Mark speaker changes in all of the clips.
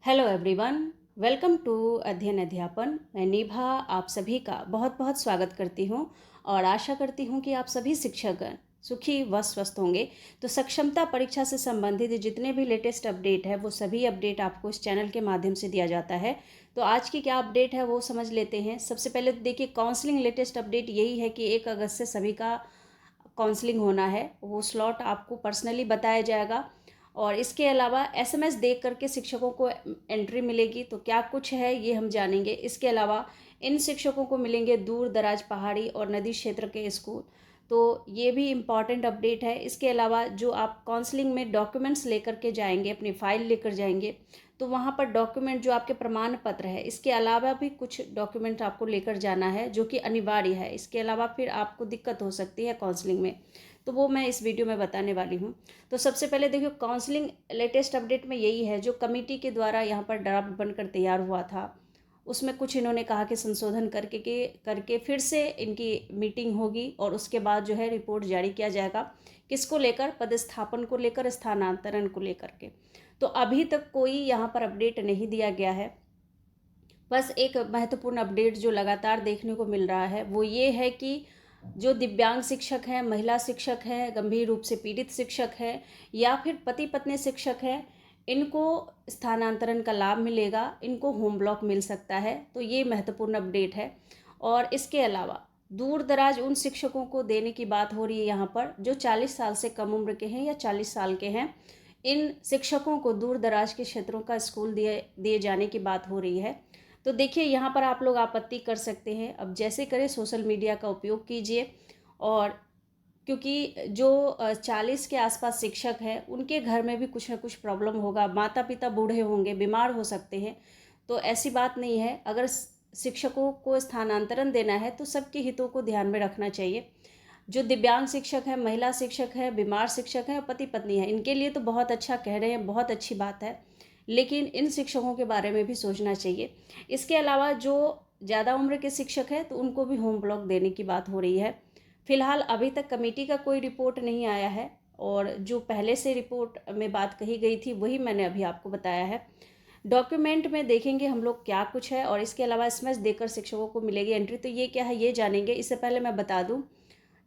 Speaker 1: Hello everyone, welcome to अध्ययन अध्यापन। मैं निभा आप सभी का बहुत बहुत स्वागत करती हूँ और आशा करती हूँ कि आप सभी शिक्षकगण सुखी व स्वस्थ होंगे। तो सक्षमता परीक्षा से संबंधित जितने भी लेटेस्ट अपडेट है वो सभी अपडेट आपको इस चैनल के माध्यम से दिया जाता है। तो आज की क्या अपडेट है वो समझ लेते हैं। सबसे पहले तो देखिए, काउंसलिंग लेटेस्ट अपडेट यही है कि 1 अगस्त से सभी का काउंसलिंग होना है। वो स्लॉट आपको पर्सनली बताया जाएगा और इसके अलावा एसएमएस देख करके शिक्षकों को एंट्री मिलेगी। तो क्या कुछ है ये हम जानेंगे। इसके अलावा इन शिक्षकों को मिलेंगे दूर दराज पहाड़ी और नदी क्षेत्र के स्कूल। तो ये भी इम्पॉर्टेंट अपडेट है। इसके अलावा जो आप काउंसलिंग में डॉक्यूमेंट्स लेकर के जाएंगे, अपनी फाइल लेकर जाएंगे, तो वहाँ पर डॉक्यूमेंट जो आपके प्रमाण पत्र है, इसके अलावा भी कुछ डॉक्यूमेंट आपको लेकर जाना है जो कि अनिवार्य है। इसके अलावा फिर आपको दिक्कत हो सकती है काउंसलिंग में, तो वो मैं इस वीडियो में बताने वाली हूँ। तो सबसे पहले देखिए, काउंसलिंग लेटेस्ट अपडेट में यही है जो कमेटी के द्वारा यहाँ पर ड्राफ्ट बनकर तैयार हुआ था, उसमें कुछ इन्होंने कहा कि संशोधन करके फिर से इनकी मीटिंग होगी और उसके बाद जो है रिपोर्ट जारी किया जाएगा। किसको लेकर? पदस्थापन को लेकर, स्थानांतरण को लेकर के। तो अभी तक कोई यहाँ पर अपडेट नहीं दिया गया है। बस एक महत्वपूर्ण अपडेट जो लगातार देखने को मिल रहा है वो ये है कि जो दिव्यांग शिक्षक हैं, महिला शिक्षक हैं, गंभीर रूप से पीड़ित शिक्षक हैं या फिर पति पत्नी शिक्षक हैं, इनको स्थानांतरण का लाभ मिलेगा, इनको होम ब्लॉक मिल सकता है। तो ये महत्वपूर्ण अपडेट है। और इसके अलावा दूर दराज उन शिक्षकों को देने की बात हो रही है यहाँ पर जो 40 साल से कम उम्र के हैं या 40 साल के हैं। इन शिक्षकों को दूर दराज के क्षेत्रों का स्कूल दिए जाने की बात हो रही है। तो देखिए, यहाँ पर आप लोग आपत्ति कर सकते हैं। अब जैसे करें, सोशल मीडिया का उपयोग कीजिए। और क्योंकि जो 40 के आसपास शिक्षक हैं उनके घर में भी कुछ ना कुछ प्रॉब्लम होगा, माता पिता बूढ़े होंगे, बीमार हो सकते हैं। तो ऐसी बात नहीं है। अगर शिक्षकों को स्थानांतरण देना है तो सबके हितों को ध्यान में रखना चाहिए। जो दिव्यांग शिक्षक है, महिला शिक्षक है, बीमार शिक्षक है और पति पत्नी है, इनके लिए तो बहुत अच्छा कह रहे हैं, बहुत अच्छी बात है, लेकिन इन शिक्षकों के बारे में भी सोचना चाहिए। इसके अलावा जो ज़्यादा उम्र के शिक्षक हैं तो उनको भी होम ब्लॉक देने की बात हो रही है। फिलहाल अभी तक कमेटी का कोई रिपोर्ट नहीं आया है और जो पहले से रिपोर्ट में बात कही गई थी वही मैंने अभी आपको बताया है। डॉक्यूमेंट में देखेंगे हम लोग क्या कुछ है और इसके अलावा एसएमएस देकर शिक्षकों को मिलेगी एंट्री। तो ये क्या है ये जानेंगे। इससे पहले मैं बता दूं,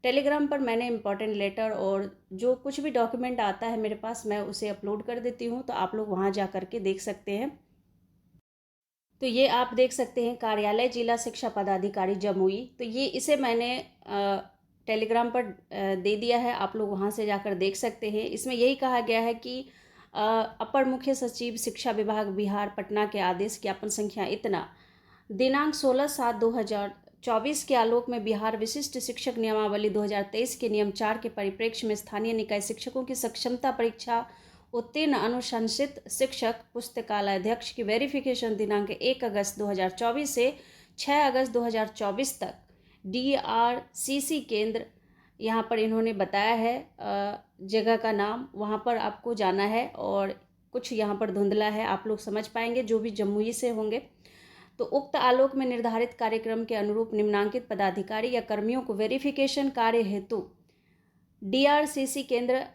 Speaker 1: टेलीग्राम पर मैंने इम्पॉर्टेंट लेटर और जो कुछ भी डॉक्यूमेंट आता है मेरे पास मैं उसे अपलोड कर देती हूँ, तो आप लोग वहाँ जा करके देख सकते हैं। तो ये आप देख सकते हैं, कार्यालय जिला शिक्षा पदाधिकारी जमुई। तो ये इसे मैंने टेलीग्राम पर दे दिया है, आप लोग वहाँ से जाकर देख सकते हैं। इसमें यही कहा गया है कि अपर मुख्य सचिव शिक्षा विभाग बिहार पटना के आदेश ज्ञापन संख्या इतना दिनांक 16/7/2024 के आलोक में बिहार विशिष्ट शिक्षक नियमावली 2023 के नियम 4 के परिप्रेक्ष्य में स्थानीय निकाय शिक्षकों की सक्षमता परीक्षा उत्तीर्ण अनुशंसित शिक्षक पुस्तकालय अध्यक्ष की वेरिफिकेशन दिनांक 1 अगस्त 2024 से 6 अगस्त 2024 तक DRCC केंद्र, यहाँ पर इन्होंने बताया है जगह का नाम, वहाँ पर आपको जाना है। और कुछ यहाँ पर धुंधला है, आप लोग समझ पाएंगे जो भी जमुई से होंगे। तो उक्त आलोक में निर्धारित कार्यक्रम के अनुरूप निम्नांकित पदाधिकारी या कर्मियों को वेरिफिकेशन कार्य हेतु DRCC केंद्र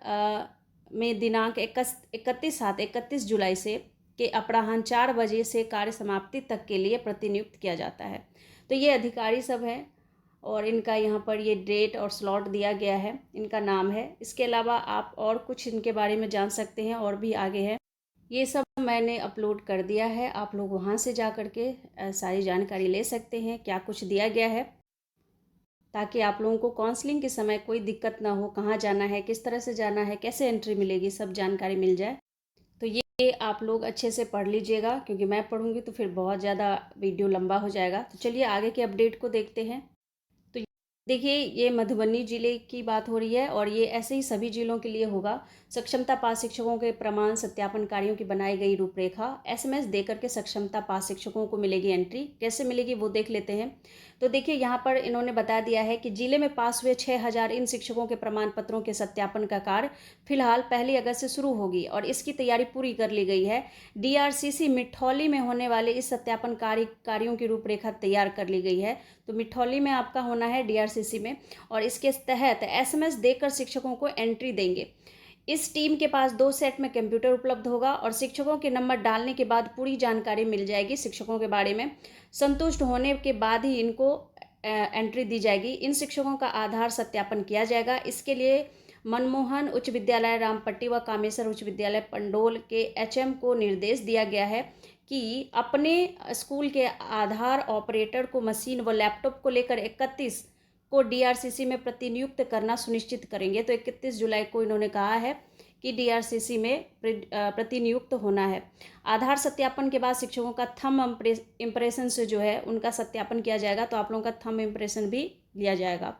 Speaker 1: में दिनांक 31 जुलाई से के अपराह्न 4 बजे से कार्य समाप्ति तक के लिए प्रतिनियुक्त किया जाता है। तो ये अधिकारी सब हैं और इनका यहाँ पर ये डेट और स्लॉट दिया गया है, इनका नाम है। इसके अलावा आप और कुछ इनके बारे में जान सकते हैं और भी आगे है। ये सब मैंने अपलोड कर दिया है, आप लोग वहाँ से जा कर के सारी जानकारी ले सकते हैं क्या कुछ दिया गया है, ताकि आप लोगों को काउंसलिंग के समय कोई दिक्कत ना हो। कहाँ जाना है, किस तरह से जाना है, कैसे एंट्री मिलेगी, सब जानकारी मिल जाए। तो ये आप लोग अच्छे से पढ़ लीजिएगा, क्योंकि मैं पढ़ूंगी तो फिर बहुत ज़्यादा वीडियो लंबा हो जाएगा। तो चलिए आगे के अपडेट को देखते हैं। तो देखिए, ये मधुबनी जिले की बात हो रही है और ये ऐसे ही सभी जिलों के लिए होगा। सक्षमता पास शिक्षकों के प्रमाण सत्यापन कार्यों की बनाई गई रूपरेखा एसएमएस देकर के सक्षमता पास शिक्षकों को मिलेगी एंट्री। कैसे मिलेगी वो देख लेते हैं। तो देखिए, यहाँ पर इन्होंने बता दिया है कि जिले में पास हुए 6000 इन शिक्षकों के प्रमाण पत्रों के सत्यापन का कार्य फिलहाल 1 अगस्त से शुरू होगी और इसकी तैयारी पूरी कर ली गई है। DRCC मिठौली में होने वाले इस सत्यापन कार्यों की रूपरेखा तैयार कर ली गई है। तो मिठौली में आपका होना है DRCC में, और इसके तहत एसएमएस देकर शिक्षकों को एंट्री देंगे। इस टीम के पास 2 सेट में कंप्यूटर उपलब्ध होगा और शिक्षकों के नंबर डालने के बाद पूरी जानकारी मिल जाएगी शिक्षकों के बारे में। संतुष्ट होने के बाद ही इनको एंट्री दी जाएगी। इन शिक्षकों का आधार सत्यापन किया जाएगा। इसके लिए मनमोहन उच्च विद्यालय रामपट्टी व कामेश्वर उच्च विद्यालय पंडोल के एचएम को निर्देश दिया गया है कि अपने स्कूल के आधार ऑपरेटर को मशीन व लैपटॉप को लेकर 31 को डीआरसीसी में प्रतिनियुक्त करना सुनिश्चित करेंगे। तो 31 जुलाई को इन्होंने कहा है कि डीआरसीसी में प्रतिनियुक्त होना है। आधार सत्यापन के बाद शिक्षकों का थंब इम्प्रेशन से जो है उनका सत्यापन किया जाएगा। तो आप लोगों का थंब इम्प्रेशन भी लिया जाएगा।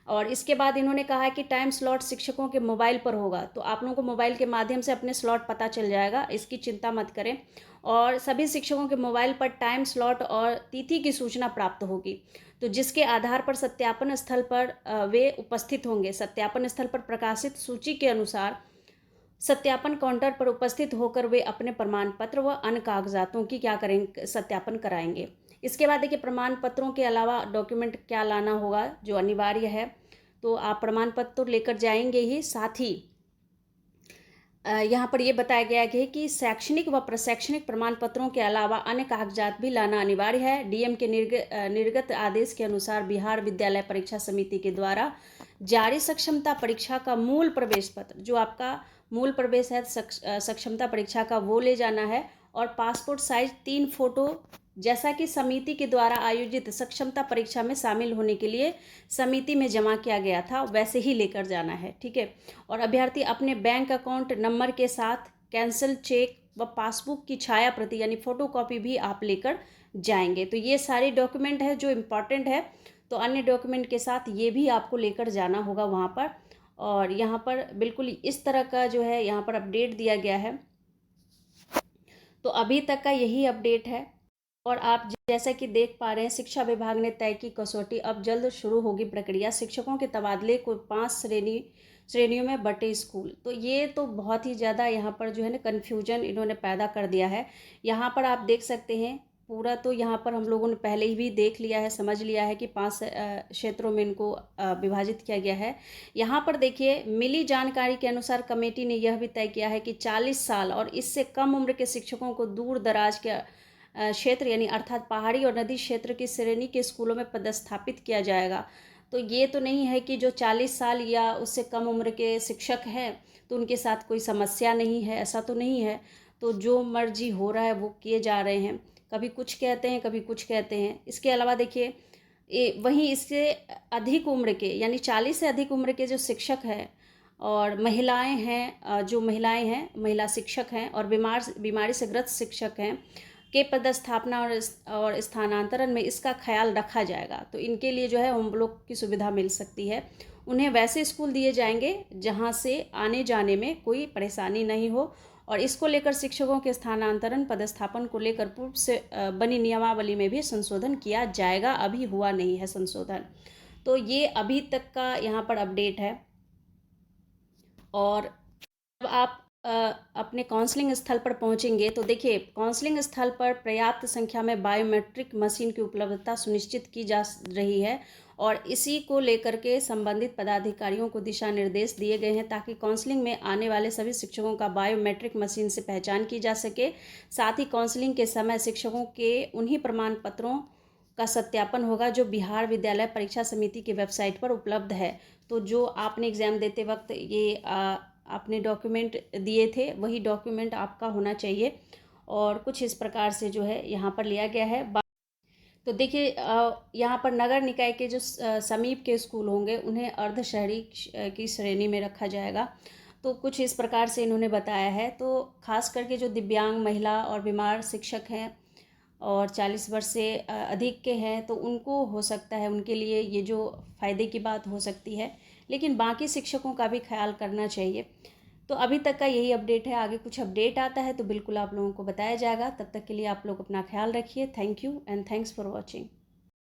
Speaker 1: और इसके बाद इन्होंने कहा है कि टाइम स्लॉट शिक्षकों के मोबाइल पर होगा। तो आप लोगों को मोबाइल के माध्यम से अपने स्लॉट पता चल जाएगा, इसकी चिंता मत करें। और सभी शिक्षकों के मोबाइल पर टाइम स्लॉट और तिथि की सूचना प्राप्त होगी। तो जिसके आधार पर सत्यापन स्थल पर वे उपस्थित होंगे। सत्यापन स्थल पर प्रकाशित सूची के अनुसार सत्यापन काउंटर पर उपस्थित होकर वे अपने प्रमाण पत्र व अन्य कागजातों की क्या करेंगे, सत्यापन कराएंगे। इसके बाद देखिए प्रमाण पत्रों के अलावा डॉक्यूमेंट क्या लाना होगा जो अनिवार्य है। तो आप प्रमाण पत्र तो लेकर जाएंगे ही, साथ ही यहाँ पर ये बताया गया है कि शैक्षणिक व प्रशैक्षणिक प्रमाण पत्रों के अलावा अन्य कागजात भी लाना अनिवार्य है। डीएम के निर्गत आदेश के अनुसार बिहार विद्यालय परीक्षा समिति के द्वारा जारी सक्षमता परीक्षा का मूल प्रवेश पत्र, जो आपका मूल प्रवेश है सक्षमता परीक्षा का, वो ले जाना है। और पासपोर्ट साइज 3 फोटो, जैसा कि समिति के द्वारा आयोजित सक्षमता परीक्षा में शामिल होने के लिए समिति में जमा किया गया था, वैसे ही लेकर जाना है। ठीक है। और अभ्यर्थी अपने बैंक अकाउंट नंबर के साथ कैंसिल चेक व पासबुक की छाया प्रति यानी फोटोकॉपी भी आप लेकर जाएंगे। तो ये सारे डॉक्यूमेंट है जो इम्पॉर्टेंट है। तो अन्य डॉक्यूमेंट के साथ ये भी आपको लेकर जाना होगा वहाँ पर। और यहाँ पर बिल्कुल इस तरह का जो है यहाँ पर अपडेट दिया गया है। तो अभी तक का यही अपडेट है। और आप जैसा कि देख पा रहे हैं, शिक्षा विभाग ने तय की कसौटी, अब जल्द शुरू होगी प्रक्रिया। शिक्षकों के तबादले को 5 श्रेणियों में बटे स्कूल। तो ये तो बहुत ही ज़्यादा यहाँ पर जो है ना कन्फ्यूजन इन्होंने पैदा कर दिया है। यहाँ पर आप देख सकते हैं पूरा, तो यहाँ पर हम लोगों ने पहले ही भी देख लिया है, समझ लिया है कि 5 क्षेत्रों में इनको विभाजित किया गया है। यहाँ पर देखिए मिली जानकारी के अनुसार कमेटी ने यह भी तय किया है कि 40 साल और इससे कम उम्र के शिक्षकों को दूर दराज के क्षेत्र यानी अर्थात पहाड़ी और नदी क्षेत्र की श्रेणी के स्कूलों में पदस्थापित किया जाएगा। तो ये तो नहीं है कि जो 40 साल या उससे कम उम्र के शिक्षक हैं तो उनके साथ कोई समस्या नहीं है, ऐसा तो नहीं है। तो जो मर्जी हो रहा है वो किए जा रहे हैं, कभी कुछ कहते हैं कभी कुछ कहते हैं। इसके अलावा देखिए वहीं इससे अधिक उम्र के यानी 40 से अधिक उम्र के जो शिक्षक हैं और महिलाएं हैं, जो महिलाएं हैं, महिला शिक्षक हैं और बीमारी से ग्रस्त शिक्षक हैं के पदस्थापना और स्थानांतरण में इसका ख्याल रखा जाएगा। तो इनके लिए जो है होम ब्लॉक की सुविधा मिल सकती है। उन्हें वैसे स्कूल दिए जाएंगे जहां से आने जाने में कोई परेशानी नहीं हो। और इसको लेकर शिक्षकों के स्थानांतरण पदस्थापन को लेकर पूर्व से बनी नियमावली में भी संशोधन किया जाएगा। अभी हुआ नहीं है संशोधन। तो ये अभी तक का यहाँ पर अपडेट है। और अब आप अपने काउंसलिंग स्थल पर पहुंचेंगे तो देखिए काउंसलिंग स्थल पर पर्याप्त संख्या में बायोमेट्रिक मशीन की उपलब्धता सुनिश्चित की जा रही है। और इसी को लेकर के संबंधित पदाधिकारियों को दिशा निर्देश दिए गए हैं ताकि काउंसलिंग में आने वाले सभी शिक्षकों का बायोमेट्रिक मशीन से पहचान की जा सके। साथ ही काउंसलिंग के समय शिक्षकों के उन्हीं प्रमाण पत्रों का सत्यापन होगा जो बिहार विद्यालय परीक्षा समिति की वेबसाइट पर उपलब्ध है। तो जो आपने एग्ज़ाम देते वक्त ये आपने डॉक्यूमेंट दिए थे वही डॉक्यूमेंट आपका होना चाहिए। और कुछ इस प्रकार से जो है यहाँ पर लिया गया है। तो देखिए यहाँ पर नगर निकाय के जो समीप के स्कूल होंगे उन्हें अर्ध शहरी की श्रेणी में रखा जाएगा। तो कुछ इस प्रकार से इन्होंने बताया है। तो खास करके जो दिव्यांग महिला और बीमार शिक्षक हैं और 40 वर्ष से अधिक के हैं तो उनको हो सकता है, उनके लिए ये जो फ़ायदे की बात हो सकती है। लेकिन बाकी शिक्षकों का भी ख्याल करना चाहिए। तो अभी तक का यही अपडेट है। आगे कुछ अपडेट आता है तो बिल्कुल आप लोगों को बताया जाएगा। तब तक के लिए आप लोग अपना ख्याल रखिए। Thank you and thanks for watching.